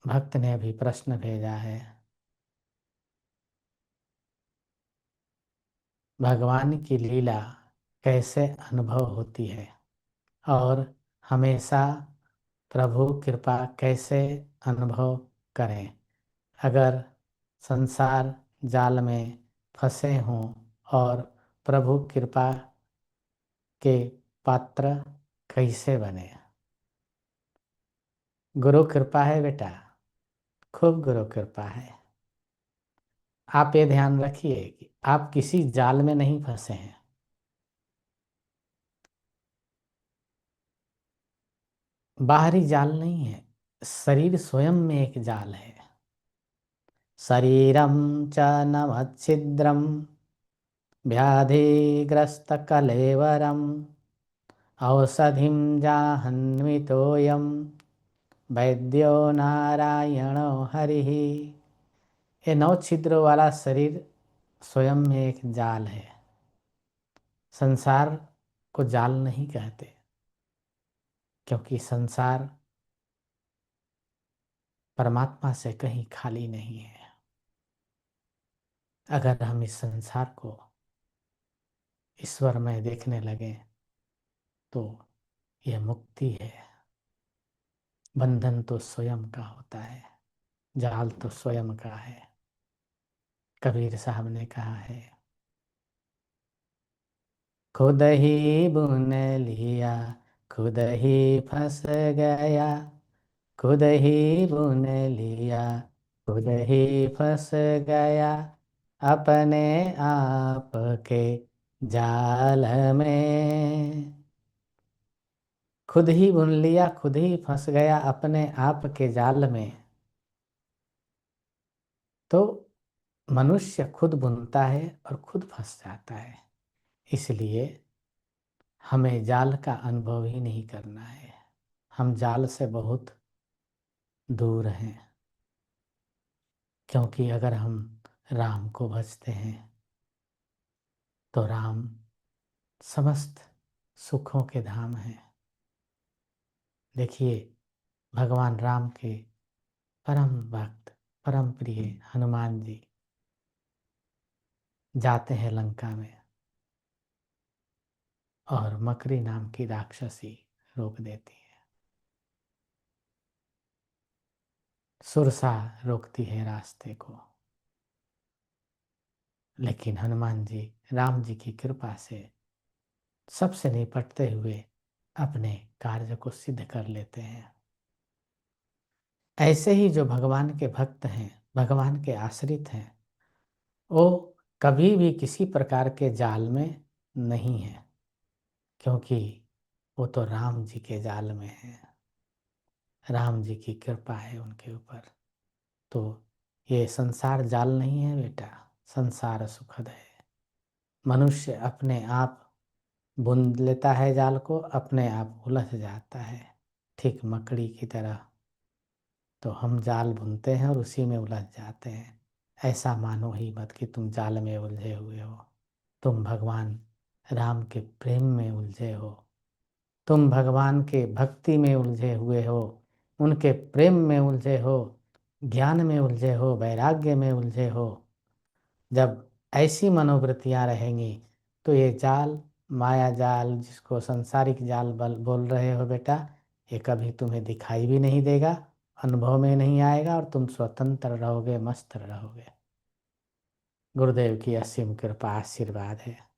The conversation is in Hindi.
भक्त ने अभी प्रश्न भेजा है। भगवान की लीला कैसे अनुभव होती है और हमेशा प्रभु कृपा कैसे अनुभव करें अगर संसार जाल में फंसे हों और प्रभु कृपा के पात्र कैसे बने। गुरु कृपा है बेटा, खूब गुरु कृपा है। आप ये ध्यान रखिए कि आप किसी जाल में नहीं फंसे हैं। बाहरी जाल नहीं है, शरीर स्वयं में एक जाल है। शरीरम च नमच्छिद्रम व्याधिग्रस्तकलेवरम औषधिं जाह्नवीतोऽयं वैद्यो नारायणो हरिः। ये 9 छिद्रों वाला शरीर स्वयं में एक जाल है। संसार को जाल नहीं कहते, क्योंकि संसार परमात्मा से कहीं खाली नहीं है। अगर हम इस संसार को ईश्वर में देखने लगे तो यह मुक्ति है। बंधन तो स्वयं का होता है, जाल तो स्वयं का है। कबीर साहब ने कहा है, खुद ही बुन लिया खुद ही फंस गया, खुद ही बुन लिया खुद ही फंस गया, अपने आप के जाल में। खुद ही बुन लिया खुद ही फंस गया अपने आप के जाल में। तो मनुष्य खुद बुनता है और खुद फंस जाता है। इसलिए हमें जाल का अनुभव ही नहीं करना है। हम जाल से बहुत दूर हैं, क्योंकि अगर हम राम को भजते हैं तो राम समस्त सुखों के धाम हैं। देखिए, भगवान राम के परम भक्त परम प्रिय हनुमान जी जाते हैं लंका में और मकरी नाम की राक्षसी रोक देती है। सुरसा रोकती है रास्ते को, लेकिन हनुमान जी राम जी की कृपा से सबसे निपटते हुए अपने कार्य को सिद्ध कर लेते हैं। ऐसे ही जो भगवान के भक्त हैं, भगवान के आश्रित हैं, वो कभी भी किसी प्रकार के जाल में नहीं है, क्योंकि वो तो राम जी के जाल में है। राम जी की कृपा है उनके ऊपर। तो ये संसार जाल नहीं है बेटा, संसार सुखद है। मनुष्य अपने आप बुन लेता है जाल को, अपने आप उलझ जाता है, ठीक मकड़ी की तरह। तो हम जाल बुनते हैं और उसी में उलझ जाते हैं। ऐसा मानो ही मत कि तुम जाल में उलझे हुए हो। तुम भगवान राम के प्रेम में उलझे हो, तुम भगवान के भक्ति में उलझे हुए हो, उनके प्रेम में उलझे हो, ज्ञान में उलझे हो, वैराग्य में उलझे हो। जब ऐसी मनोवृत्तियां रहेंगी तो ये जाल, माया जाल जिसको संसारिक जाल बोल रहे हो बेटा, ये कभी तुम्हें दिखाई भी नहीं देगा, अनुभव में नहीं आएगा और तुम स्वतंत्र रहोगे, मस्त रहोगे। गुरुदेव की असीम कृपा आशीर्वाद है।